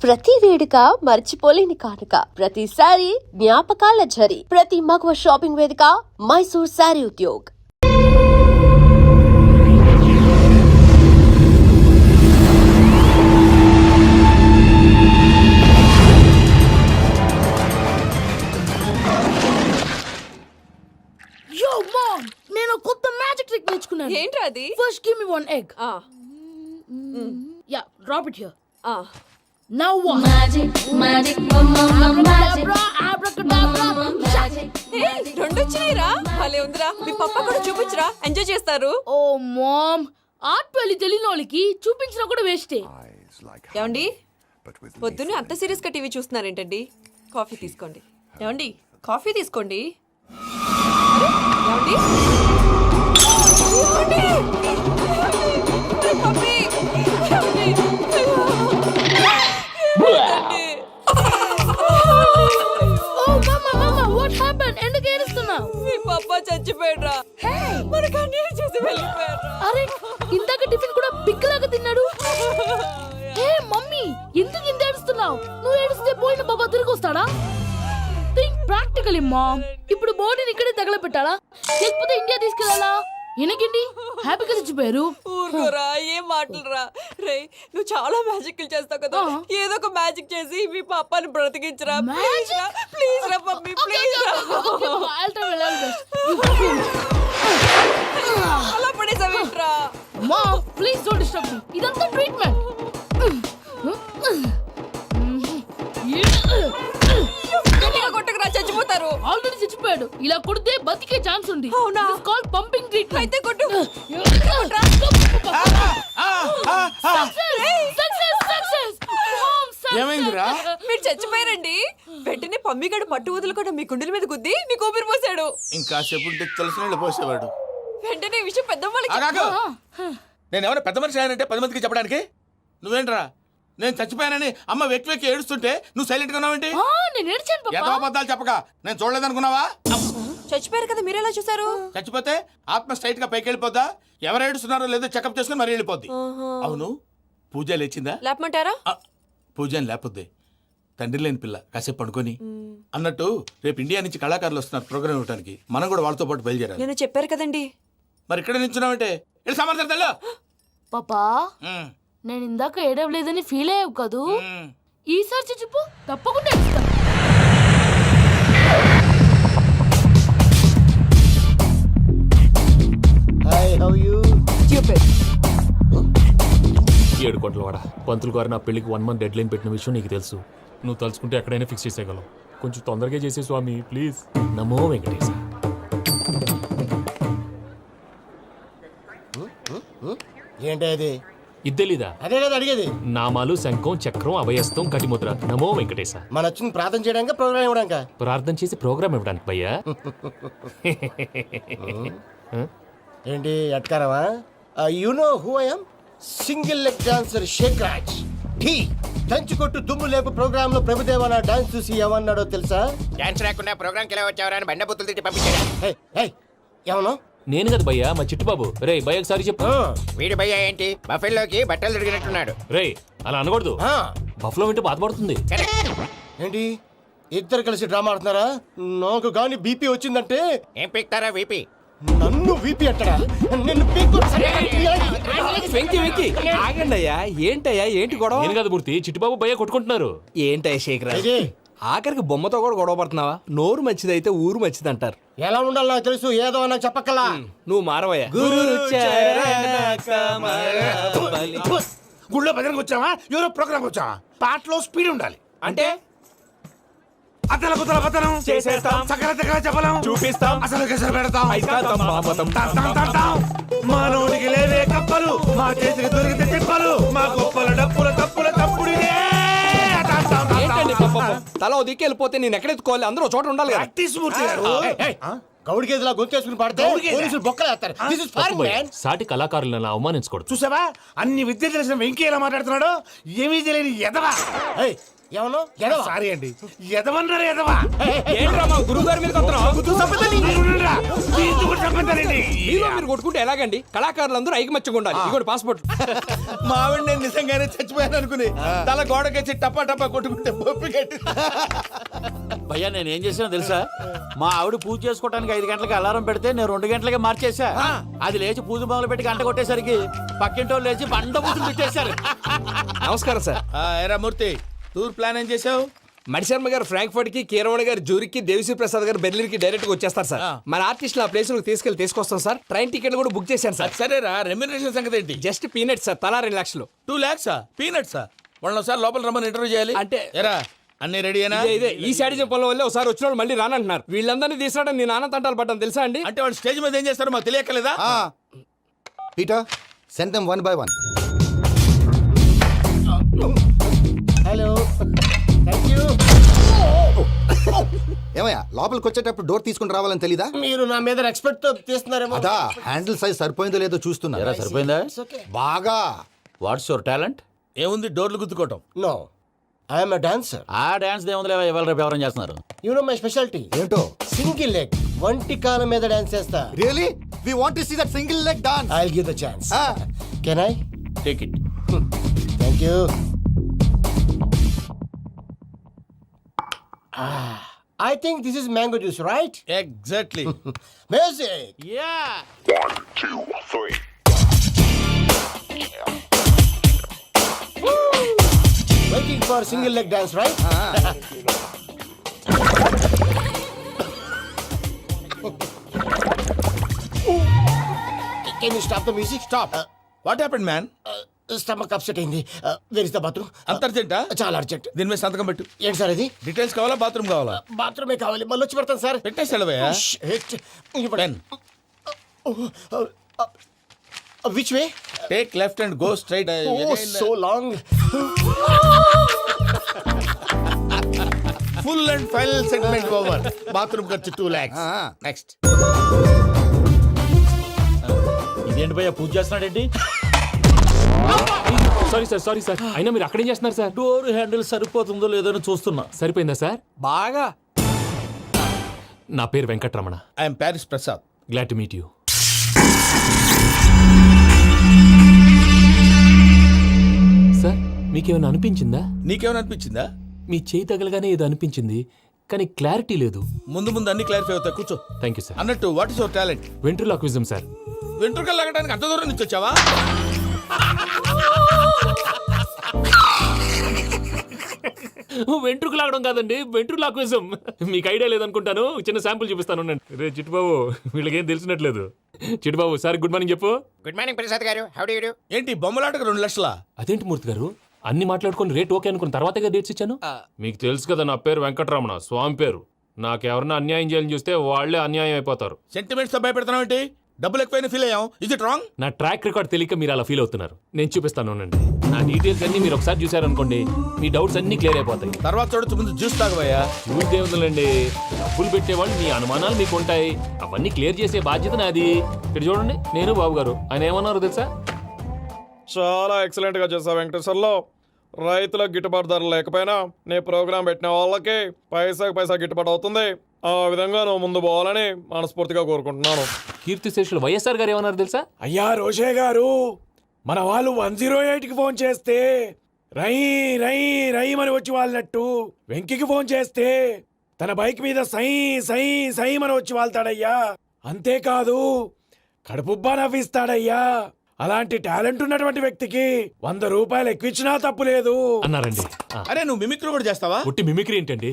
ప్రతి వేడుక మర్చిపోలేని కానుక, ప్రతిసారి జ్ఞాపకాల ఝరి, ప్రతి మగువ షాపింగ్ వేదిక మైసూర్ శారీ ఉద్యోగ్. Yo, mom! నేను కొత్త మ్యాజిక్ ట్రిక్ నేర్చుకున్నాను. ఏంట్రా అది? First give me one egg. Yeah, drop it here. Now what? Magic, magic, mama, magic. Abracadabra. రెండు వచ్చినాయిరా. భలే ఉందిరా. మీ పప్ప కూడా చూపించరా, ఎంజాయ్ చేస్తారు. Oh, mom. ఆర్ట్ పెళ్లి తెలియని వాళ్ళకి చూపించినా కూడా వేస్టే. ఏమండి, పొద్దున్నే అంత సీరియస్ గా టీవీ చూస్తున్నారేంటండి? కాఫీ తీసుకోండి. ఏమండి, కాఫీ తీసుకోండి. అరే, ఏమండి? ఏమండి? కాఫీ. ఏమండి? Oh, mama, what happened? ఎందుకు ఏడుస్తున్నావు? మీ పప్ప చచ్చిపోయాడ్రా. మనకు అన్యాయం చేసి వెళ్ళిపోయాడ్రా. అరే, ఇందాక టిఫిన్ కూడా పిక్కలాగా తిన్నాడు. హే మమ్మీ, ఎందుకు ఇంత ఏడుస్తున్నావు? నువ్వు ఏడిస్తే పోయిన బాబా తిరిగి వస్తాడా? Think practically mom. ఇప్పుడు బాడీని ఇక్కడే తగలబెట్టాలా, లేకపోతే ఇండియా తీసుకెళ్ళాలా? ఎనకండి హ్యాపీగా చచ్చిపోయారు. ఊరుకోరా, ఏం మాటలురా. రే, నువ్వు చాలా మ్యాజిక్ చేస్తావు కదా, ఏదో ఒక మ్యాజిక్ చేసి మీ పాపాని బ్రతికించరా. ప్లీజ్ రా మమ్మీ, ప్లీజ్ రా. అలా పడేసావేంట్రా? Mom please don't disturb me. ఇదంతా ట్రీట్మెంట్. కొట్టకరా, చచ్చిపోతారు. ఆల్రెడీ చచ్చిపోయాడు. ఇలా కొడితే బతికే ఛాన్స్ ఉంది. అవునా? This is called pumping treatment. అయితే కొట్టు. ఏమైందిరా? మీరు చచ్చిపోయారండి. వెంటనే పమ్మిగాడు పట్టు వదులుకుండా మీ గుండెల మీద గుద్ది మీకు ఊపిరి పోసాడు. ఇంకా చెప్పుంటే తెలిసిన పోసేవాడు. వెంటనే ఈ విషయం పెద్దవాళ్ళకి నేను ఎవరైనా పెద్ద మనిషి ఆయనంటే 10 మందికి చెప్పడానికి. నువ్వేంట్రా, నేను చచ్చిపోయానని అమ్మ వెక్కి వెక్కి ఏడుస్తుంటే నువ్వు సైలెంట్ గా ఉన్నావేంటి? నేను ఏడ్చాను పాపా. ఎంతో అబద్ధాలు చెప్పక నేను చూడలేదనుకున్నావా? చచ్చిపోయారు కదా, మీరెలా చూసారు? చచ్చిపోతే ఆత్మ స్ట్రైట్ గా పైకి వెళ్ళిపోద్దా? ఎవరు ఏడుస్తున్నారో లేదో చెకప్ చేసుకుని మరీ వెళ్ళిపోద్ది. అవును, పూజ లేచిందా? లేపమంటారా? పూజ అని లేకపోద్ది. తండ్రి లేని పిల్ల కాసేపు పండుకొని. అన్నట్టు రేపు ఇండియా నుంచి కళాకారులు వస్తున్నారు ప్రోగ్రామ్ ఇవ్వడానికి. మనం కూడా వాళ్ళతో పాటు బయలుదేరాలి. నేను చెప్పారు కదండి. మరి ఇక్కడ నిల్చున్నావంటే వెళ్ళి సమర్థతల్లో. పాపా, నేను ఇందాక ఏడవలేదని ఫీల్ అయ్యావు కదూ? ఈసారి చచ్చిపో, తప్పకుండా ఏడుస్తా. ఏడు కోట్ల వాడ పంతులు గారు నా పెళ్లికి 1 month డెడ్ లైన్ పెట్టిన విషయం నీకు తెలుసు. నువ్వు తలుచుకుంటే ఎక్కడైనా ఫిక్స్ చేసేయగలవు. కొంచెం తొందరగా చేసే స్వామి ప్లీజ్. నమో వెంకటేశ. ఏంటి అది? ఇది తెలీదా? అదే కదా అడిగేది. నామాలు, శంఖం, చక్రం, అభయస్తం, కటిముద్ర. నమో వెంకటేశ. మన వచ్చింది ప్రార్థన చేయడానికి, ప్రోగ్రామ్ ఇవ్వడానికి. ప్రార్థన చేసి ప్రోగ్రామ్ ఇవ్వడానికి భయ్యా. ఏంటి ఎట్కారమా? You know who I am? Single leg dancer Shake Raj. టీ దంచుకొట్టు దుమ్ము లేపు ప్రోగ్రామ్ లో ప్రభుదేవ నా డాన్స్ చూసి ఏమన్నాడో తెలుసా? డాన్స్ రాకుండా ప్రోగ్రామ్ కి ఎలా వచ్చావరా అని బండ బుద్ధులు తిట్టి పంపించాడు. ఏమను? నేను కదా భయ్యా, మా చిట్టుబాబు. రే భయ్య ఒకసారి చెప్పు. వీడి భయ్య ఏంటి బఫెల్లోకి బట్టలు తిరిగినట్టున్నాడు. రే అలా అనకూడదు. బఫ్లో వింటే బాధపడుతుంది. ఏంటి ఇద్దరు కలిసి డ్రామా ఆడుతున్నారా? నాకు గాని బీపీ వచ్చిందంటే ఏం పీక్తారా వీపీ? నన్ను వీపీ అట్టడా? నిన్ను పీక్కు. వెంకి వెంకి ఆగండి అయ్యా. ఏంటయ్యా, ఏంటి గొడవ? నేను కదా మూర్తి, చిట్టుబాబు భయ్య కొట్టుకుంటున్నారు. ఏంటయ్యా శేఖర్, ఆఖరికి బొమ్మతో కూడా గొడవ పడుతున్నావా? నోరు మంచిదైతే ఊరు మంచిది అంటారు. ఎలా ఉండాలి నాకు తెలుసు, ఏదో నాకు చెప్పక్కలా. నువ్వు మారవయ్యా. గుళ్ళో భజనకు వచ్చావా, ఎవరో ప్రోగ్రామ్ వచ్చావా? పాటలో స్పీడ్ ఉండాలి. అంటే అతల కుతల పతనం చేసేస్తాం, సకల దగ్గర చెప్పలేం, చూపిస్తాం, అసలు గసలు పెడతాం. అయితాం, బాపతం. మానవుడికి లేవే కప్పలు, మా చేతికి దొరికితే చెప్పలు, మా గొప్పల డప్పుల తప్పుల తప్పుడు ఏంటండి పాపం? తల ఓ దిక్కు వెళ్ళిపోతే నేను ఎక్కడెత్తుకోవాలి? అందరూ ఒక చోట ఉండాలి కదా. గౌడి గేదెలా గొంతేసుకుని పాడితే పోలీసులు బొక్కలేస్తారు. This is foreign, man. సాటి కళాకారులను అవమానించకూడదు. చూసావా, అన్ని విద్య తెలిసిన వెంకీ ఎలా మాట్లాడుతున్నాడు? ఏమీ తెలియని ఎదవా. ఏమను ఎడవ సారీ అండి ఎదవన్నారు ఎదవా ఏంట్రా మా గురువు గారి మీద మీలో మీరు కొట్టుకుంటే ఎలాగండి? కళాకారులందరూ ఐకమత్యంగా ఉండాలి. ఇగోండి పాస్పోర్ట్. మా ఆవిడ నేను నిజంగానే చచ్చిపోయాను అనుకుని తల గోడకొచ్చి టపా టపా కొట్టుకుంటే పొప్పి కట్టి భయ్యా నేను ఏం చేసానో తెలుసా? మా ఆవిడ పూజ చేసుకోవడానికి 5 గంటలకి అలారం పెడితే నేను 2 గంటలకే మార్చేసా. అది లేచి పూజ మొదలు పెట్టి గంట కొట్టేసరికి పక్కింటోళ్ళు లేచి బండ పూజలు పెట్టేశారు. నమస్కారం సార్. ఎరా మూర్తి టూర్ ప్లాన్ ఏం చేసావు? మణిశర్మ గారు ఫ్రాంక్ఫర్ట్ కి, కీరవాణి గారు జూరిక్ కి, దేవిశ్రీ ప్రసాద్ గారు బెర్లిన్ కి డైరెక్ట్ గా వచ్చేస్తారు సార్. మన ఆర్టిస్ట్ ఆ ప్లేస్ తీసుకొస్తాం సార్. ట్రైన్ టికెట్ కూడా బుక్ చేశాను సార్. సరేరా రెమ్యూనరేషన్ సంగతి ఏంటి? జస్ట్ పీనట్ సార్, తలా 2 లక్షలు. 2 lakhs పీనట్సా? వాళ్ళని ఒకసారి లోపల రమ్మని ఇంటర్వ్యూ చేయాలి. అంటే ఎరా అన్ని రెడీ అయినా? ఇదే ఈ శాడిజం పనుల వల్లే ఒకసారి వచ్చిన వాళ్ళు మళ్ళీ రానంటున్నారు. వీళ్ళందరినీ తీసుకురావడం నేను నాన్న తంటాలు పడ్డాను తెలుసా అండి? అంటే వాళ్ళు స్టేజ్ మీద ఏం చేస్తారో మాకు తెలియక్కలేదా? Peter send them 1 by 1. Hello thank you. ఏమయ్యా లోపలికి వచ్చేటప్పుడు డోర్ తీసుకుని రావాలని తెలీదా? మీరు నా మీద ఎక్స్పెక్ట్ తో తీస్తున్నారేమో. అదా హ్యాండిల్ సైజ్ సరిపోయిందో లేదో చూస్తున్నా. ఎరా సరిపోయిందా? బాగా. What's your talent? ఏముంది డోర్లు గుద్దుకోవటం. No I'm a dancer. ఆ డాన్స్ దేవుందిలే, ఇవాళ రేపు ఎవరైనా చేస్తున్నారు. యు నో మై స్పెషాలిటీ ఏంటో? సింగిల్ లెగ్, వంటి కాలం మీద డాన్స్ చేస్తా. Really we want to see that single leg dance. I will give the chance. Can I? Take it. Thank you. I think this is mango juice, right? Exactly. Music. Yeah. Waiting for single leg dance, right? Can you stop the music? Stop. What happened man? Stomach upset అయింది. Where is the bathroom? అంత అర్జెంటా? చాలా urgent. దీని మీద సంతకం పెట్టు. ఏంటి sir ఇది? Details కావాలా బాత్రూమ్ కావాలా? బాత్రూమే కావాలి. మళ్ళీ వచ్చి పెడతాను సార్. పెట్టేసి వెళ్ళవయ్యా. Pen Which way? Take left and go straight. Oh, so long. Full and final segment over. Bathroom ఖర్చు 2 lakhs. నెక్స్ట్. ఇదేంటి భయ్యా పూజ చేస్తున్నాడేంటి? సారీ సార్ అయినా మీరు అక్కడేం చేస్తున్నారు సార్? డోర్ హ్యాండిల్ సరిపోతుందో లేదో అని చూస్తున్నా. సరిపోయిందా సార్? బాగా. నా పేరు Venkataramana. I'm Paris Prasad. Glad to meet you. Sir మీకేమైనా అనిపించిందా? నీకేమైనా అనిపించిందా? మీ చేయి తగలగానే ఏదో అనిపించింది, కానీ క్లారిటీ లేదు. ముందు అన్ని క్లారిఫై అవుతాయి. కూర్చో. Thank you sir. అన్నట్టు what is your talent? Ventriloquism sir. వెంట్రుకలు లాగడానికి అంత దూరం నుంచి వచ్చావా? వెంట్రుకు లాగడం కాదండి, వెంట్రులాక్విజం. మీకు ఐడియా లేదనుకుంటాను, చిన్న శాంపుల్ చూపిస్తాను. రే చిట్టుబాబు, వీళ్ళకేం తెలిసినట్లేదు. చిట్టుబాబు సార్ గుడ్ మార్నింగ్ చెప్పు. Good morning Prasad garu. How do you do? ఏంటి బొమ్మలాటకు 2 లక్షలా? అదేంటి మూర్తి గారు, అన్ని మాట్లాడుకొని రేట్ ఓకే అనుకున్న తర్వాతగా డేట్స్ ఇచ్చాను. మీకు తెలుసు కదా నా పేరు వెంకటరమణ, స్వామి పేరు. నాకెవరన్నా అన్యాయం చేయాలని చూస్తే వాళ్లే అన్యాయం అయిపోతారు. సెంటిమెంట్స్ తో భయపెడతావు ఏంటి? డబ్బులు ఎక్కువైనా ఫీల్ అయ్యాం. Is it wrong? నా ట్రాక్ రికార్డ్ తెలియక మీరు అలా ఫీల్ అవుతున్నారు. నేను చూపిస్తాను ఉండండి. నా డీటెయిల్స్ అన్ని మీరు ఒకసారి చూసారనుకోండి, మీ డౌట్స్ అన్ని క్లియర్ అయిపోతాయి. తర్వాత చూడొచ్చు, ముందు జ్యూస్ తాగబోయా. చూసి దేవుందండి, డబ్బులు పెట్టేవాళ్ళు మీ అనుమానాలు మీకు ఉంటాయి, అవన్నీ క్లియర్ చేసే బాధ్యత నాది. ఇక్కడ చూడండి, నేను బాబు గారు. ఆయన ఏమన్నారు తెలుసా? చాలా ఎక్సలెంట్ గా చేసావు వెంకటేశ్వర్లో. రైతులకు గిట్టుబాటు ధర లేకపోయినా నీ ప్రోగ్రాం పెట్టిన వాళ్ళకి పైసాకి పైసా గిట్టుబాటు అవుతుంది. ఆ విధంగా నువ్వు ముందు పోవాలని మనస్ఫూర్తిగా కోరుకుంటున్నాను. కీర్తి శేషులు వైఎస్ఆర్ గారు ఏమన్నారు తెలుసా? అయ్యా రోషే గారు, మన వాళ్ళు 108కి ఫోన్ చేస్తే రై రై రై అని వచ్చి వాళ్ళనట్టు, వెంకికి ఫోన్ చేస్తే తన బైక్ మీద సై సై సై అని వచ్చి వాళ్తాడయ్యా. అంతేకాదు కడుపుబ్బా నవ్విస్తాడయ్యా. అలాంటి టాలెంట్ ఉన్నటువంటి వ్యక్తికి 100 రూపాయలు ఎక్కువిచ్చినా తప్పు లేదు అన్నారండి. అరే నువ్వు మిమిక్రీ కూడా చేస్తావా? ఒట్టి మిమిక్రీ ఏంటండి,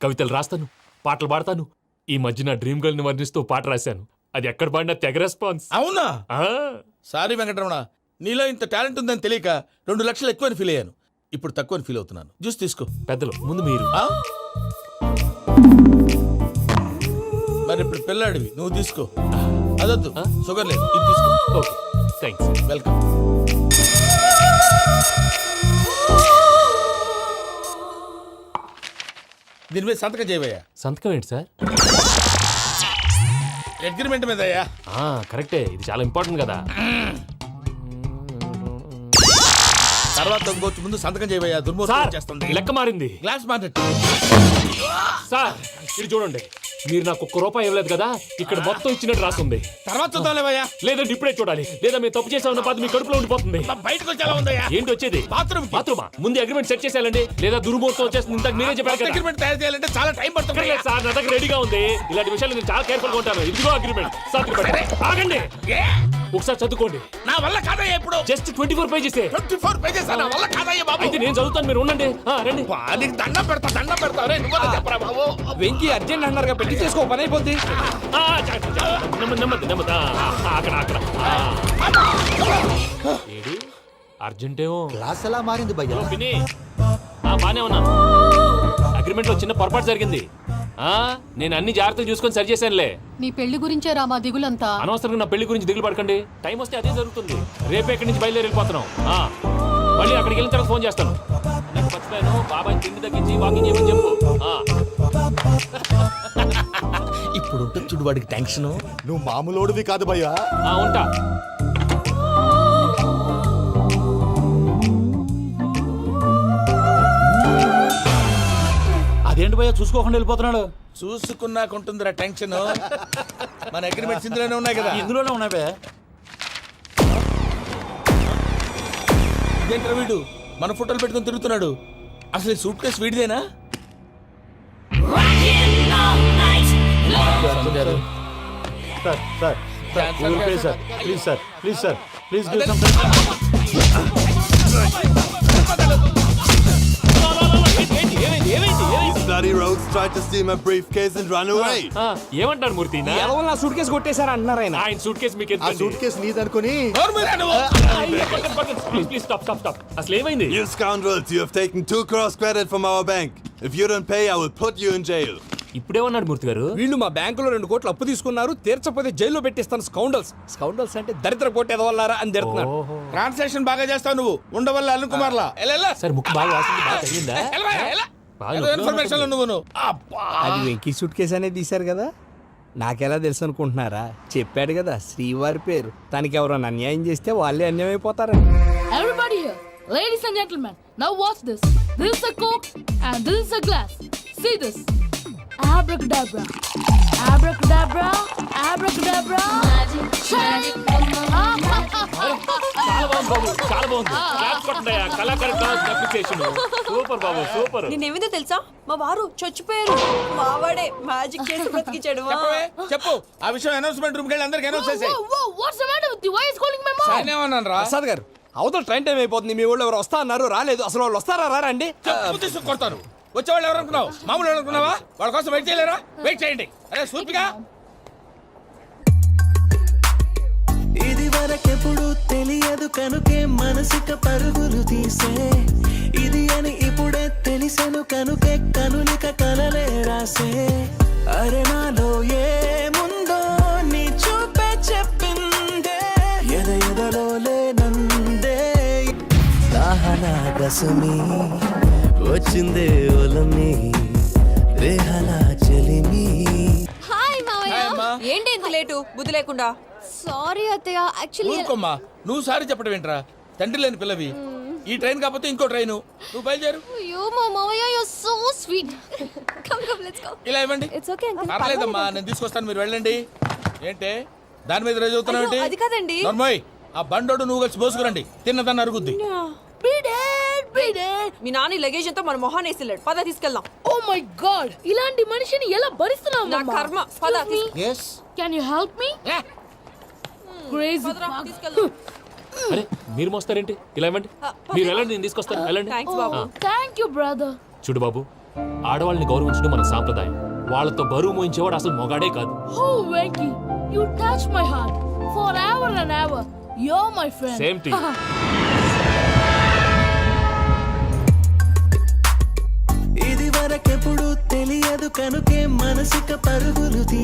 కవితలు రాస్తాను, పాటలు పాడతాను. ఈ మధ్య నా డ్రీమ్ గర్ల్ ని వర్ణిస్తూ పాట రాశాను. అది ఎక్కడ పాడినా తెగ రెస్పాన్స్. అవునా? ఆ, సారీ వెంకటరమణ, నీలో ఇంత టాలెంట్ ఉందని తెలియక 2 లక్షలు ఎక్కువని ఫీల్ అయ్యాను. ఇప్పుడు తక్కువని ఫీల్ అవుతున్నాను. జ్యూస్ తీసుకో. పెద్దలు ముందు మీరు. ఆ? మరి ఇప్పుడు పిల్లాడివి, నువ్వు తీసుకో. అదొద్దు, షుగర్ లేదు, ఇది తీసుకో. Okay thanks. వెల్కమ్. దీని మీద సంతకం చేయవయ్యా. సంతకం ఏంటి సార్? అగ్రిమెంట్ మీద అయ్యా. కరెక్టే, ఇది చాలా ఇంపార్టెంట్ కదా. తర్వాత ఇంకొచ్చి ముందు సంతకం చేయబోయా దుర్మోహం సార్ చేస్తుంది లెక్క మారింది. గ్లాస్ మార్కెట్ సార్ ఇది చూడండి, మీరు నాకు ₹1 ఇవ్వలేదు కదా, ఇక్కడ మొత్తం ఇచ్చినట్టు రాస్తుంది. తర్వాత చూద్దాంలేవయ్యా. లేదంటే ఇప్పుడే చూడాలి, లేదా మీరు తప్పు చేసామన్న బాధ మీ కడుపులో ఉండిపోతుంది. బయటకు వచ్చేలా ఉందయ్యా. ఏంటి వచ్చేది? బాత్రూమా ముందు అగ్రిమెంట్ సెట్ చేసేయాలండి, లేదా దుర్మూర్తం వచ్చేస్తుంది. ఇంతకు మీరే చెప్పారు కదా. అగ్రిమెంట్ తయారు చేయాలంటే చాలా టైం పడుతుంది. లేదు సార్, నా దగ్గర రెడీగా ఉంది. ఇలాంటి విషయాలు నేను చాలా కేర్ఫుల్ గా ఉంటాను. ఇదిగో అగ్రిమెంట్. ఆగండి, ఒకసారి చదువుకోండి. నా వల్ల కాదయ్యా. ఇప్పుడు జస్ట్ 24 పేజెస్. 24 పేజెస్ నా వల్ల కాదయ్యా బాబు. అయితే నేను చదువుతాను, మీరు ఉండండి. రండి. నీకు దండం పెడతా రే, నువ్వు చెప్పరా బాబు. వెంకీ అర్జెంట్ అన్నారుగా, పెళ్లి చేసుకో, పని అయిపోద్ది. నెమ్మది అక్కడ ఏడి అర్జెంటేమో. క్లాస్ ఎలా మారింది భయ్యా? పిన్ని బానే ఉన్నాను. అగ్రిమెంట్ లో చిన్న పొరపాటు జరిగింది. నేను అన్ని జాగ్రత్తలు చూసుకొని సరి చేశానులే. నీ పెళ్లి గురించే రామా దిగులంతా. అనవసరంగా నా పెళ్లి గురించి దిగులు పడకండి. టైం వస్తే అదే జరుగుతుంది. రేపే ఇక్కడి నుంచి బయలుదేరి వెళ్ళిపోతున్నాం. మళ్ళీ అక్కడికి వెళ్ళిన తర్వాత ఫోన్ చేస్తాను. నాకు మర్చిపోయాను, బాబాయ్ తిండి తగ్గించి వాకింగ్ చేయమని చెప్పు. ఇప్పుడు ఉంటుంది చూడు వాడికి టెన్షన్. నువ్వు మామూలోడివి కాదు భయ్యా. ఉంటా. అదేంటి భయ్యా చూసుకోకుండా వెళ్ళిపోతున్నాడు? చూసుకున్నాకుంటుందిరా టెన్షన్. మన అగ్రిమెంట్స్ ఇందులోనే ఉన్నాయి కదా. ఇందులోనే ఉన్నాయి భయ్యా. ఇదేంట్రా వీడు మన ఫోటోలు పెట్టుకొని తిరుగుతున్నాడు. అసలు ఈ సూట్ కేసు వీడిదేనా? ప్లీజ్ ఏమంటారు మూర్తి? నా సూట్ కేసు కొట్టేశారు అంటున్నారు ఆయన. ఆయన సూట్ కేసు మీకు ఆ సూట్ కేసు నీదనుకుని. Please stop. అసలు ఏమైంది? You scoundrels, you have taken 2 crores credit from our bank. If you don't pay, I will put you in jail. ఇప్పుడేమన్నాడు మూర్తి గారు? వీళ్ళు మా బ్యాంకులో 2 కోట్లు అప్పు తీసుకున్నారు, తీర్చపోతే జైల్లో పెట్టిస్తాను. స్కౌండల్స్ అంటే దరిద్ర కోట ఎదవల్లారా అని తిడుతున్నారు. ట్రాన్సాక్షన్ బాగా చేస్తావు నువ్వు. ఉండవల్ల అల్లు కుమార్లా సార్ ముక్కు బాగా వాసింది, బాగా తగ్గిందా? ఇన్ఫర్మేషన్ నువ్వు. అది వెంకీ సూట్ కేసు అనేది తీశారు కదా, నాకెలా తెలుసు అనుకుంటున్నారా? చెప్పాడు కదా శ్రీవారి పేరు. తనకి ఎవరైనా అన్యాయం చేస్తే వాళ్ళే అన్యాయం అయిపోతారని. Everybody here, ladies and gentlemen, now watch this. This is a coke and this is a glass. See this. Abracadabra. Abracadabra. Abracadabra. Magic, చాలా బాగుంది బాబు, చాలా బాగుంది. క్లాప్స్ కొట్టండి. కళాకారు అప్లికేషన్ సూపర్ బాబు, సూపర్. నేనేమిందో తెలుసా, మా వారు చచ్చిపోయారు. మావాడే మ్యాజిక్ చేసి బ్రతికించాడు. చెప్పు ఆ విషయం. అనౌన్స్మెంట్ రూమ్ కి వెళ్ళి అందరికి అనౌన్స్ చేసేయ్. What's the matter with you? Why is calling my mom? నేనేమన్నాను రా? ప్రసాద్ గారు, అవతల ట్రైన్ టైం అయిపోతుంది. మీ ఊళ్ళో ఎవరు వస్తా అన్నారు, రాలేదు. అసలు వాళ్ళు వస్తారా రారా అండి? చెప్పు తీసుకు కొడతాను. వచ్చేవాళ్ళు ఎవరు అనుకున్నావు? మామూలు అనుకున్నావా? వాళ్ళ కోసం వెయిట్ చేయలేరా? వెయిట్ చేయండి. అరే సూపిగా. ఇది వరకెప్పుడు తెలియదు కనుకే మనసుక పరుగులు తీసే, ఇది అని ఇప్పుడే తెలిసెను కనుకే కనులిక కలలే రాసే. అరే నాలో ఏముందో నీ చూపే చెప్పిందే, ఎదలో లేనందే. దాహనా గసుమి వచ్చిందే ఒలమి, రేహనా చెలిమి. హాయ్ మావయ్య. ఏంటి ఇంత లేటు? బుద్ధి లేకుండా. సారీ అత్తయ్య, యాక్చువల్లీ ఊరుకోమ్మా. నువ్వు సారీ చెప్పడం ఏంట్రా? తండ్రి లేని పిల్లవి. ఈ ట్రైన్ కాకపోతే ఇంకో ట్రైన్. నువ్వు బయలుదేరు. అయ్యో మా మావయ్య, you are so sweet. Come let's go. ఇలా ఇవ్వండి. It's okay uncle. పర్లేదమ్మా, నేను తీసుకొస్తాను, మీరు వెళ్ళండి. ఏంటే దాని మీద రోజు అవుతున్నావు? అయ్యో, అది కాదండి. నర్మోయ్, ఆ బండోడు నువ్వు కలిసి పోసుకురండి. తిన్నదాన్ని అరుగుద్ది. మీ నాన్న లగేజ్ అంతా మన మొహాన్ని వేసిల్లాడు. పద తీసుకెళ్దాం. Oh my god, ఇలాంటి మనిషిని ఎలా భరిస్తున్నావు? నా కర్మ. పద Yes. Can you help me? Crazy. తీసుకెళ్దాం. అరే మీరు మోస్తారేంటి? ఇలా ఇవ్వండి. మీరు వెళ్ళండి, నేను తీసుకొస్తాను. వెళ్ళండి. Thanks Babu. Thank you brother. చూడు బాబు, ఆడవాళ్ళని గౌరవించడం మన సాంప్రదాయం. వాళ్ళతో బరువు మోయించేవాడు అసలు మొగాడే కాదు. Oh Venki, you touch my heart forever and ever. You're my friend. Same to you. ఇది వరకెప్పుడు తెలియదు కనుకే మనసుక పరుగులు తీ.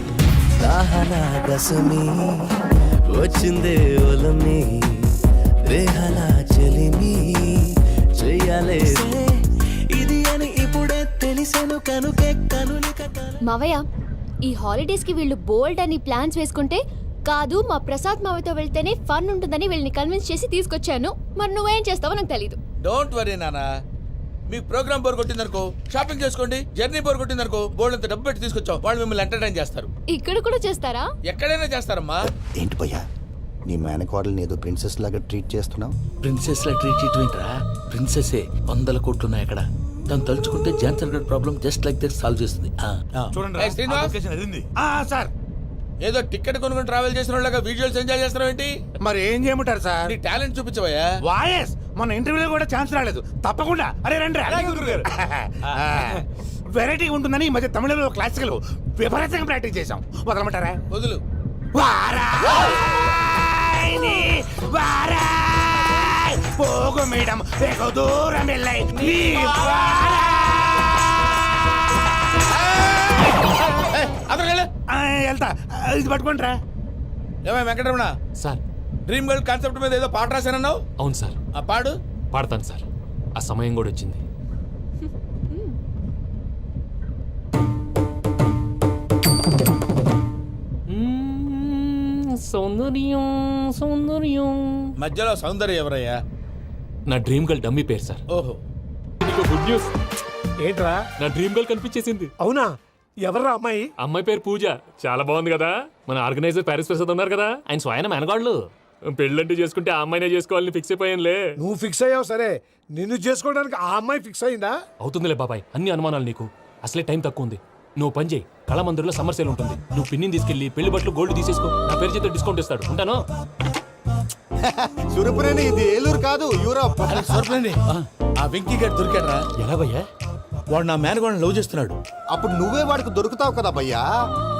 దాహనా గసుమి వచ్చిందే ఒలమి, రేహనా చెలిమి చెయ్యాలే. ఇది అని ఇప్పుడే తెలిసెను కనుకే కనులిక. మావయ్య, ఈ హాలిడేస్ కి వీళ్ళు బోల్డ్ అని ప్లాన్స్ వేసుకుంటే కాదు మా ప్రసాద్ మావయ్యతో వెళ్తేనే ఫన్ ఉంటుందని వీళ్ళని కన్విన్స్ చేసి తీసుకొచ్చాను. మరి నువ్వేం చేస్తావో నాకు తెలీదు. డోంట్ వరీ నానా. మీకు ప్రోగ్రామ్ బోర్ కొట్టిందనుకో షాపింగ్ చేసుకోండి. జర్నీ బోర్ కొట్టిందనుకో బోర్డు అంత డబ్బు పెట్టి తీసుకొచ్చాం. వాళ్ళు మిమ్మల్ని ఎంటర్టైన్ చేస్తారు. ఇక్కడ కూడా చేస్తారా? ఎక్కడైనా చేస్తారమ్మా. ఏంటి భయ్యా నీ మేనకోడల్ని ఏదో ప్రిన్సెస్ లాగా ట్రీట్ చేస్తున్నావు? ప్రిన్సెస్ లా ట్రీట్ చేయటమేంట్రా? ప్రిన్సెస్ 100 కోట్లు ఉన్నాయి అక్కడ. తను తలుచుకుంటే జాన్సన్ గడ్ problem just like that solve చేస్తుంది. చూడండి శ్రీనివాస్, సార్ ఏదో టికెట్ కొనుక్కొని ట్రావెల్ చేసిన వాళ్ళగా విజువల్స్ ఎంజాయ్ చేస్తున్నావు ఏంటి? మరి ఏం చేయమంటారు సార్? నీ టాలెంట్ చూపించవయ్యా. వాయస్ మన ఇంటర్వ్యూలో కూడా ఛాన్స్ రాలేదు. తప్పకుండా అరే రండి వెరైటీ ఉంటుందని ఈ మధ్య తమిళంలో క్లాసికల్ విపరీతంగా ప్రాక్టీస్ చేశాం. వదలమంటారా? వదులు. పోగు మేడం వెగు దూరం వెళ్ళై వెళ్తా. ఇది పట్టుకుంటారా? ఏమై Venkataramana, sir dream girl concept మీద ఏదో పాట రాశానన్నావు. అవును సార్. ఆ పాడు. పాడతాను సార్. ఆ సమయం కూడా వచ్చింది. సౌందర్యం సౌందర్యం. మధ్యలో సౌందర్యం ఎవరయ్యా? నా డ్రీమ్ గర్ల్ డమ్మీ పేరు సార్. ఓహో, గుడ్ న్యూస్. ఏంట్రా? నా డ్రీమ్ గర్ల్ కనిపించేసింది. అవునా? ఎవర్రా అమ్మాయి? అమ్మాయి పేరు పూజ. చాలా బాగుంది కదా. మన ఆర్గనైజర్ ప్యారిస్ ప్రసాద్ ఉన్నారు కదా, ఆయన స్వయం మెనగాళ్ళు. పెళ్ళంటూ చేసుకుంటే ఆ అమ్మాయినే చేసుకోవాలని ఫిక్స్ అయిపోయానులే. నువ్వు ఫిక్స్ అయ్యావు సరే, నిన్ను చేసుకోవడానికి ఆ అమ్మాయి ఫిక్స్ అయిందా? అవుతుందిలే బాబాయ్, అన్ని అనుమానాలు నీకు. అసలే టైం తక్కువ ఉంది. నువ్వు పని చేయి, కళామందిర్లో సమ్మర్ సేల్ ఉంటుంది. నువ్వు పిన్నిని తీసుకెళ్లి పెళ్లి బట్టలు గోల్డ్ తీసేసుకో. నా పేరు చేత డిస్కౌంట్ ఇస్తాడు. ఉంటాను. సురపురేని ఇది ఏలూరు కాదు, యూరోప్. ఆ వెంకీ గారు దొరికాడరా? ఎలా భయ్యా? వాడు నా మేనగోళ్ళని లవ్ చేస్తున్నాడు. అప్పుడు నువ్వే వాడికి దొరుకుతావు కదా భయ్యా.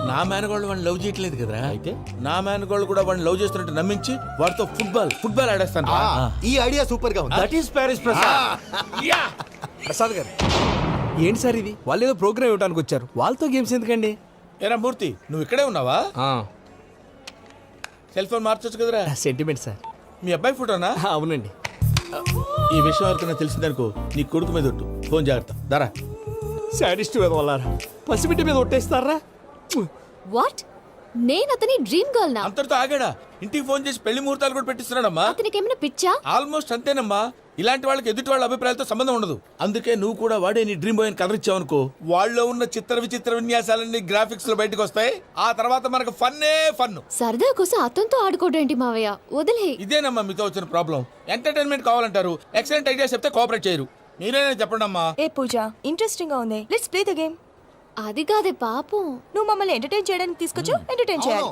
నా మేనగోళ్ళు వాడిని లవ్ చేయట్లేదు కదరా. అయితే నా మేనగోళ్ళు కూడా వాడిని లవ్ చేస్తున్నట్టు నమ్మించి వాడితో ఫుట్బాల్ ఆడేస్తాను. ఈ ఐడియా సూపర్ గా ఉంది. That is Paris Prasad. Prasad గారు ఏంటి సార్ ఇది? వాళ్ళు ఏదో ప్రోగ్రామ్ ఇవ్వడానికి వచ్చారు, వాళ్ళతో గేమ్స్ ఎందుకండి? ఏరా మూర్తి, నువ్వు ఇక్కడే ఉన్నావా? సెల్ ఫోన్ మార్చొచ్చు కదరా. Sentiment sir. మీ అబ్బాయి ఫోటోనా? అవునండి. ఈ విషయం ఎవరికైనా తెలిసిందనుకో నీ కొడుకు మీద ఒట్టు. ఫోన్ జాగ్రత్త. దారా. సాడిస్ట్ మీద వాళ్ళారా? పసిబిడ్డ మీద ఒట్టేస్తారా? వాట్? నేను అతని డ్రీమ్ గర్ల్ నా? అంతటితో ఆగాడా? ఇంటికి ఫోన్ చేసి పెళ్లి ముహూర్తాలు కూడా పెట్టిస్తున్నాడమ్మా. అతనికి ఏమైనా పిచ్చా? ఆల్మోస్ట్ అంతేనమ్మా. ఇలాంటి వాళ్ళకి ఎదుటి వాళ్ళ అభిప్రాయాలతో సంబంధం ఉండదు. అందుకే నువ్వు కూడా వాడే నీ డ్రీమ్ బాయ్ కవర్ ఇచ్చావనుకో, వాళ్ళలో ఉన్న చిత్ర విచిత్ర విన్యాసాలన్నీ గ్రాఫిక్స్ లో బయటకు వస్తాయి. ఆ తర్వాత మనకు ఫన్నే ఫన్. సరదా కోసం అతనితో ఆడుకోవడం మావయ్య, వదిలే. ఇదేనమ్మా మీతో వచ్చిన ప్రాబ్లం. ఎంటర్టైన్మెంట్ కావాలంటారు, ఎక్సలెంట్ ఐడియా చెప్తే కోఆపరేట్ చేయరు. మీరేనా చెప్పండి అమ్మా. ఏ పూజ, ఇంట్రెస్టింగ్ గా ఉంది. Let's play the game. అది కాదే పాపం. నువ్వు మమ్మల్ని ఎంటర్టైన్ చేయడానికి తీసుకొచ్చు. ఎంటర్టైన్ చేయాలి.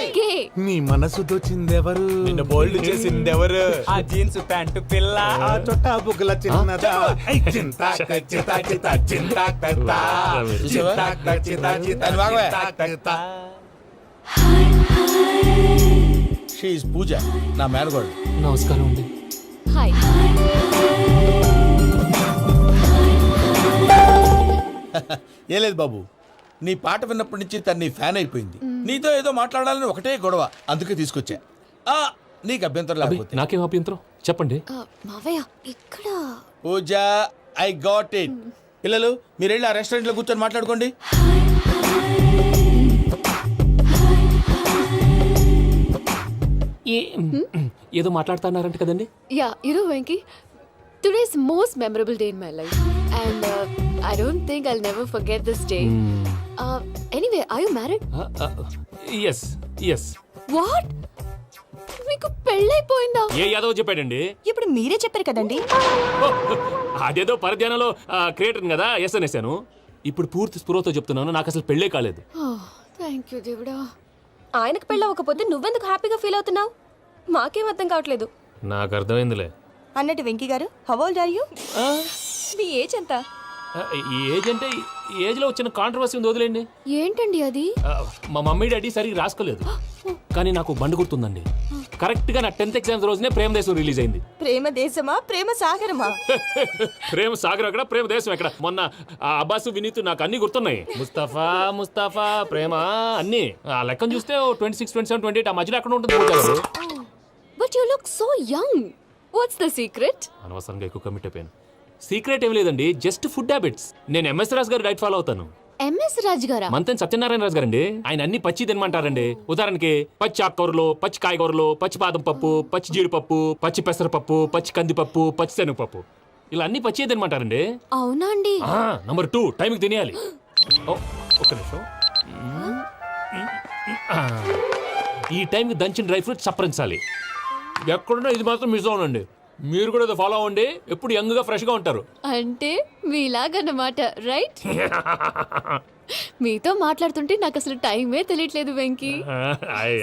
ఓకే. నీ మనసు దోచిందెవరు? నిన్న బోల్డ్ చేసిందెవరు? ఆ జీన్స్ ప్యాంటు పిల్ల, ఆ చొట్టా బుగ్గల చిన్నదా. షీ ఈజ్ పూజ, నా మేనగోడు. నమస్కారం అండి. హాయ్. ఏ లేదు బాబు, నీ పాట విన్నప్పటి నుంచి తను నీ ఫ్యాన్ అయిపోయింది. నీతో ఏదో మాట్లాడాలని ఒకటే గొడవ, అందుకే తీసుకొచ్చా. నీకు అభ్యంతరం లేకపోతే. నాకేం అభ్యంతరం చెప్పండి. మావయ్య ఇక్కడ. పూజ, ఐ గాట్ ఇట్. పిల్లలు మీరు వెళ్ళి ఆ రెస్టారెంట్ లో కూర్చొని మాట్లాడుకోండి. ఏదో మాట్లాడుతున్నారంట కదండి. Yeah, Venky, today's most memorable day in my life, and I don't think I'll never forget this day. Anyway, are you married? yes. What? మీకు పెళ్ళైపోయిందా? ఏ యాదవ్ చెప్పాడండి? ఇప్పుడు మీరే చెప్పారు కదండి. అదేదో పరధ్యానంలో క్రియేటర్ కదా ఎస్ అనేసాను. ఇప్పుడు పూర్తి స్పృహతో చెప్తున్నాను, నాకు అసలు పెళ్ళే కాలేదు. థ్యాంక్ యూ దేవుడా. ఆయనకు పెళ్ళవకపోతే నువ్వెందుకు హ్యాపీగా ఫీల్ అవుతున్నావు? మాకేం అర్థం కావట్లేదు. నాకు అర్థమైందిలే. అన్నట్టు Venky garu, how old are you? మీ ఏజ్ ఎంత? ఈ ఏజ్ అంటే ఏజ్ లో వచ్చిన కాంట్రవర్సీ ఉంది, వదిలేండి. ఏంటండి అది? మా మమ్మీ డాడీ సరిగ్గా రాసుకోలేదు, కానీ నాకు బండి గుర్తుందండి. కరెక్ట్ గా నా 10th ఎగ్జామ్స్ రోజునే ప్రేమ దేశం రిలీజ్ అయింది. ప్రేమ దేశమా ప్రేమ సాగరమా? ప్రేమ సాగరం ఎక్కడ, ప్రేమ దేశం ఎక్కడ? మొన్న అబ్బాసు వినీత్ నాకు అన్ని గుర్తున్నాయి. ముస్తఫా ప్రేమ అన్ని ఆ లెక్కను చూస్తే 26, 27, 28 ఆ మధ్యలో ఎక్కడ ఉంటుంది. But you look so young. What's the secret? అనవసరంగా ఎక్కువ కమిట్ అయిపోయాను. సీక్రెట్ ఏం లేదండి, జస్ట్ ఫుడ్ హ్యాబిట్స్. నేను ఎంఎస్ రాజ్ గారు డైట్ ఫాలో అవుతాను. ఎంఎస్ రాజు గారా? మంతెన్ సత్యనారాయణ రాజు గారండి. ఆయన అన్ని పచ్చి తినమంటారండి. ఉదాహరణకి పచ్చి ఆకుకూరలు, పచ్చి కాయగూరలు, పచ్చి బాదం పప్పు, పచ్చి జీడిపప్పు, పచ్చి పెసరపప్పు, పచ్చి కందిపప్పు, పచ్చి శనగపప్పు, ఇలా అన్ని పచ్చి తినమంటారండి. అవునా అండి? నంబర్ 2 టైంకి తినేయాలి. ఒక్క నిమిషం. ఈ టైంకి దంచిన డ్రై ఫ్రూట్స్ సప్పరించాలి. ఎక్కడున్నా ఇది మాత్రం మిస్ అవునండి. మీరు కూడా ఇది ఫాలో అవ్వండి. ఎప్పుడు యంగ్ గా ఫ్రెష్ గా ఉంటారు. అంటే మీలాగన్నమాట, రైట్? మీతో మాట్లాడుతుంటే నాకు అసలు టైమే తెలియట్లేదు వెంకీ.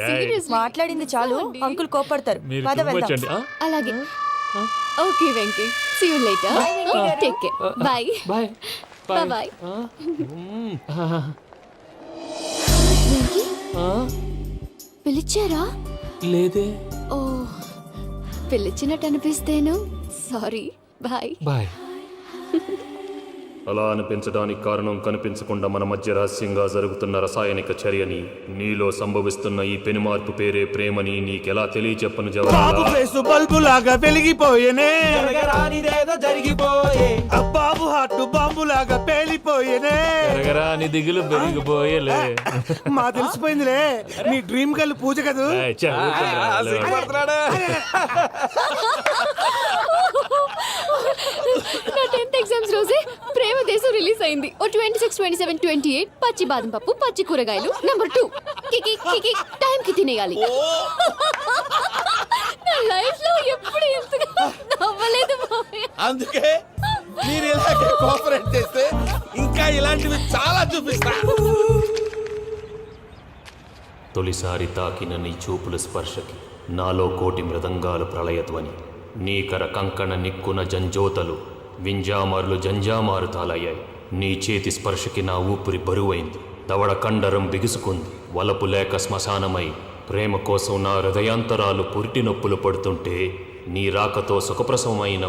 Seriously. మాట్లాడింది చాలు, అంకుల్ కోపడతారు. మీరు పద too much వెళ్దాం. అండి. అలాగే. Okay Venky, see you later. Take care. Bye. Bye bye. పిలిచారా? లేదే. ఓ, పిలిచినట్టు అనిపిస్తేను సారీ. బాయ్. బాయ్. అలా అనిపించడానికి కారణం కనిపించకుండా మన మధ్య రహస్యంగా జరుగుతున్న రసాయనిక చర్యని, నీలో సంభవిస్తున్న ఈ పెనుమార్పు పేరే ప్రేమని నీకెలా తెలియచెప్పను జవాబు. బల్బు లాగా వెలిగిపోయేనే, జరిగిపోయే బాబు హార్ట్ బాంబు లాగా పేలిపోయేనే. ఎరగరా నీ దిగులు పెరిగిపోయేలే. మా తెలిసిపోయిందిలే, నీ డ్రీమ్ గర్ల్ పూజ కదూ. నా 10th ఎగ్జామ్స్ రోజే ప్రేమ దేశం రిలీజ్ అయింది. ఓ 26, 27, 28 పచ్చి బాదం పప్పు, పచ్చి కూరగాయలు. నంబర్ 2 కికి కికి టైం కి తినేయాలి. నా లైఫ్ లో ఎప్పుడు ఎంతగా నవ్వలేదు మామయ్య. అందుకే మీరు ఇలాగే కోఆపరేట్ చేస్తే ఇంకా ఇలాంటివి చాలా చూపిస్తా. తొలిసారి తాకిన నీ చూపుల స్పర్శకి నాలో కోటి మృదంగాలు ప్రళయధ్వని. నీకర కంకణ నిక్కున జంజోతలు వింజామారులు జంజామారు తాలయ్యాయి. నీ చేతి స్పర్శకి నా ఊపిరి బరువైంది. దవడ కండరం బిగుసుకుంది. వలపు లేక శ్మశానమై ప్రేమ కోసం నా హృదయాంతరాలు పురిటి నొప్పులు పడుతుంటే నీ రాకతో సుఖప్రసవమైన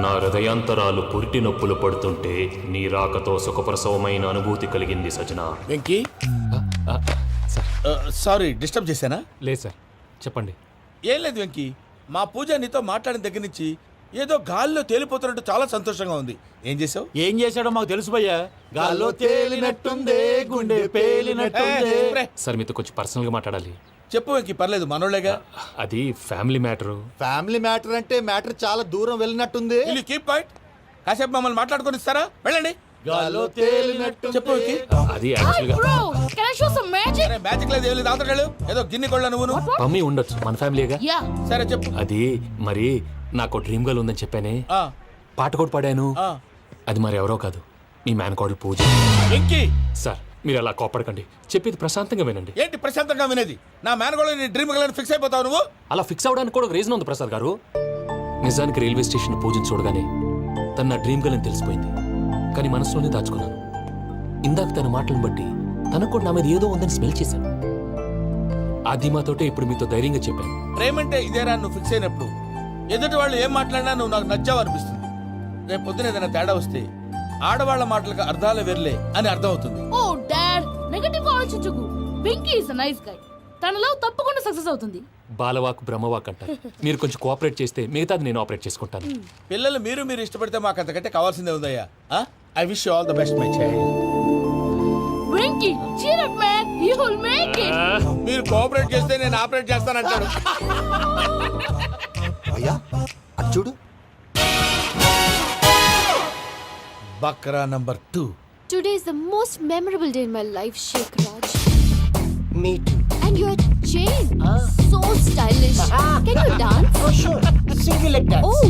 నా హృదయాంతరాలు పురిటి నొప్పులు పడుతుంటే నీ రాకతో సుఖప్రసవమైన అనుభూతి కలిగింది సజనా. వెంకీ, సారీ డిస్టర్బ్ చేశానా? లేదు సార్, చెప్పండి. ఏం లేదు వెంకీ, మా పూజ నీతో మాట్లాడిన దగ్గర నుంచి ఏదో గాల్లో తేలిపోతున్నట్టు చాలా సంతోషంగా ఉంది. ఏం చేసావు? ఏం చేశాడో మాకు తెలుసు భయ్యా. గాల్లో తేలినట్టుందే, గుండె పేలినట్టుందే. సార్ మీతో కొంచెం పర్సనల్ గా మాట్లాడాలి. చెప్పు వెంకీ, పర్లేదు మనోళ్ళేగా. అది ఫ్యామిలీ మ్యాటరు. ఫ్యామిలీ మ్యాటర్ అంటే మ్యాటర్ చాలా దూరం వెళ్ళినట్టుంది. Will you keep quiet? కాసేపు మమ్మల్ని మాట్లాడుకొని ఇస్తారా? వెళ్ళండి. గాల్లో తేలినట్టు చెప్పు వెంకీ. అది యాక్చువల్ గా Bro, can I show some magic? అరే మ్యాజిక్ లేదు, ఏం లేదు, ఆతడాలు ఏదో గిన్నె కొళ్ళ నువ్వును. మమ్మీ ఉండొచ్చు, మన ఫ్యామిలీగా. Yeah. సరే చెప్పు. అది మరి నాకు డ్రీమ్ గర్ల్ ఉందని చెప్పానే, ఆ, పాట కూడా పాడాను. ఆ. అది మరి ఎవరో కాదు, మీ మేనకోడలు పూజ. వెంకీ, సార్ మీరు అలా కోపడకండి, చెప్పేది ప్రశాంతంగా వినండి. ఏంటి ప్రశాంతంగా వినేది? నా మేనగోళ్ళు నీ డ్రీమ్ గర్ల్ ఫిక్స్ అయిపోతావు నువ్వు. అలా ఫిక్స్ అవడానికి కూడా రీజన్ ఉంది ప్రసాద్ గారు. నిజానికి రైల్వే స్టేషన్ పూజను చూడగానే తన నా డ్రీమ్ గర్ల్ అని తెలిసిపోయింది. కానీ మనసులోనే దాచుకున్నాను. ఇందాక తన మాటలను బట్టి తనకు కూడా నా మీద ఏదో ఉందని స్మెల్ చేశాను. ఆ ధీమాతోటే ఇప్పుడు మీతో ధైర్యంగా చెప్పాను. ప్రేమంటే ఇదేరా నువ్వు ఫిక్స్ అయినప్పుడు ఎదుటి వాళ్ళు ఏం మాట్లాడినా నువ్వు నాకు నచ్చావు అనిపిస్తుంది. రేపు పొద్దున ఏదైనా తేడా వస్తే ఆడవాళ్ల మాటలకు అర్థాలు వెర్లే అని అర్థం అవుతుంది. Oh, Dad, నెగటివ్ ఆలోచించకు. Venky is a nice guy. తన లవ్ తప్పకుండా సక్సెస్ అవుతుంది. బాలవాక్ బ్రహ్మవాక్ అంటారు. మీరు కొంచెం కోఆపరేట్ చేస్తే మిగతాది నేను ఆపరేట్ చేసుకుంటాను. పిల్లలు మీరు ఇష్టపడితే మాకు అంతకంటే కావాల్సిందే ఉందయ్యా. I wish you all the best my child. Venky, cheer up man, you will make it. మీరు కోఆపరేట్ చేస్తే నేను ఆపరేట్ చేస్తానంటాడు. అయ్యా అది చూడు. Bakra number 2. Today is the most memorable day in my life, Sheikh Raj. Me too. And your chain, so stylish. Can you dance? Oh sure, single leg dance. Oh,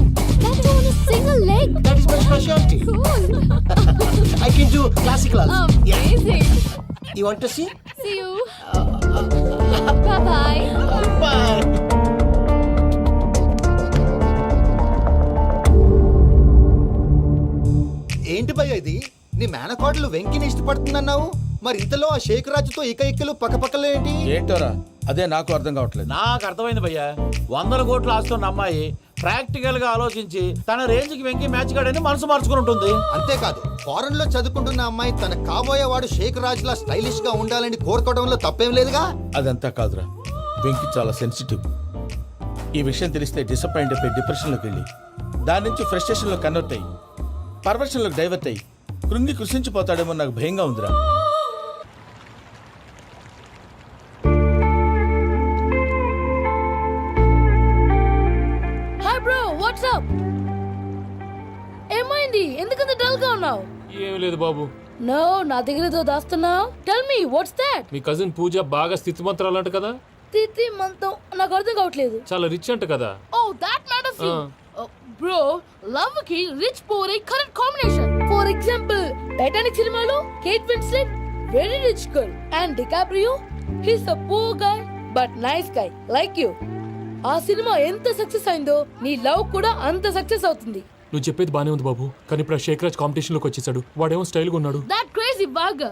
that too on a single leg. That is my specialty. Cool. I can do classical also. Amazing. You want to see? See you. Bye bye. Bye. ఏంటి భయ్య ఇది? నీ మేనకోడలు వెంకిని ఇష్టపడుతుందన్నావు, మరి ఇంతలో ఆ షేక్ రాజుతో ఇకలు పక్కపక్కలు ఏంటి? ఏంటోరా, అదే నాకు అర్థం కావట్లేదు. నాకు అర్థమైంది భయ్యా. 100 కోట్లు ఆస్తున్న అమ్మాయి ప్రాక్టికల్ గా ఆలోచించి తన రేంజ్ కి వెంకి మ్యాచ్ కాడని మనసు మార్చుకుని ఉంటుంది. అంతేకాదు, ఫారెన్ లో చదువుకుంటున్న అమ్మాయి తన కాబోయేవాడు షేక్ రాజ్ లా స్టైలిష్ గా ఉండాలని కోరుకోవడంలో తప్పేం లేదుగా. అదంతా కాదురా, వెంకి చాలా సెన్సిటివ్. ఈ విషయం తెలిస్తే డిసప్పాయింట్ అయిపోయి డిప్రెషన్లోకి వెళ్ళి దాని నుంచి ఫ్రస్ట్రేషన్లో కన్వర్ట్ అయ్యి పర్వర్షన్లోకి డైవర్ట్ అయ్యి కృంగి కృషించిపోతాడేమో నాకు భయంగా ఉందిరా. హాయ్ బ్రో వాట్సాప్ ఏమైంది ఎందుకంత డల్ గా ఉన్నావు? ఏం లేదు బాబు. నో నా దగ్గర ఏదో దాస్తున్నావు. Tell me what's that? మీ కజిన్ పూజ బాగా స్థితిమంతరాలు అంట కదా. తిత్తి మంతం నాకు అర్థం కావట్లేదు. చాలా రిచ్ అంట కదా. Oh that matters you bro. Love కి rich poor a correct combination. For example Titanic సినిమాలో Kate Winslet very rich girl and DiCaprio he's a poor guy but nice guy like you. ఆ సినిమా ఎంత success అయిందో నీ love కూడా అంత success అవుతుంది. నువ్వు చెప్పేది బానే ఉంది బాబు, కానీ ఇప్పుడు షేక్ రాజ్ కాంపిటీషన్ లోకి వచ్చేసాడు. వాడేమో స్టైల్ గా ఉన్నాడు. That crazy bag.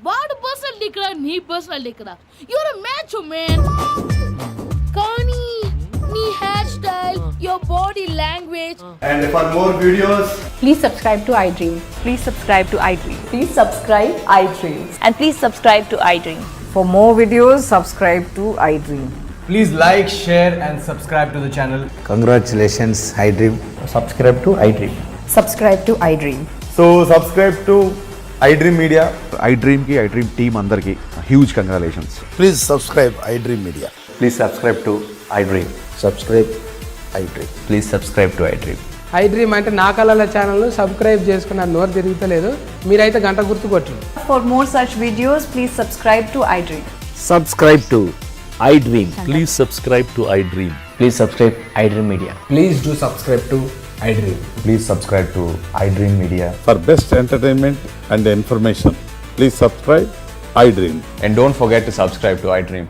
వాడు పర్సనల్ ఇక్కడ నీ పర్సనల్ ఇక్కడ. Your a match man. కానీ నీ hair style your body language. And for more videos, Please subscribe to iDream. Please subscribe to iDream. Please subscribe iDream. And please subscribe to iDream. For more videos, subscribe to iDream. please like, share and subscribe to the channel. Congratulations I dream. Subscribe to iDream. Subscribe to iDream. So subscribe to iDream Media. iDream ki iDream team andarki huge congratulations. Please subscribe I dream media. Please subscribe to iDream. Subscribe I dream. Please subscribe to iDream. iDream అంటే నా కళల channel subscribe చేసుకున్న నోరు తిరుగుతలేదు. మీరైతే గంట గుర్తు కొట్టండి. For more such videos, please subscribe to iDream. Subscribe to iDream. Please subscribe to iDream. Please subscribe iDream Media. Please do subscribe to iDream. Please subscribe to iDream Media. For best entertainment and information, please subscribe iDream. And don't forget to subscribe to iDream.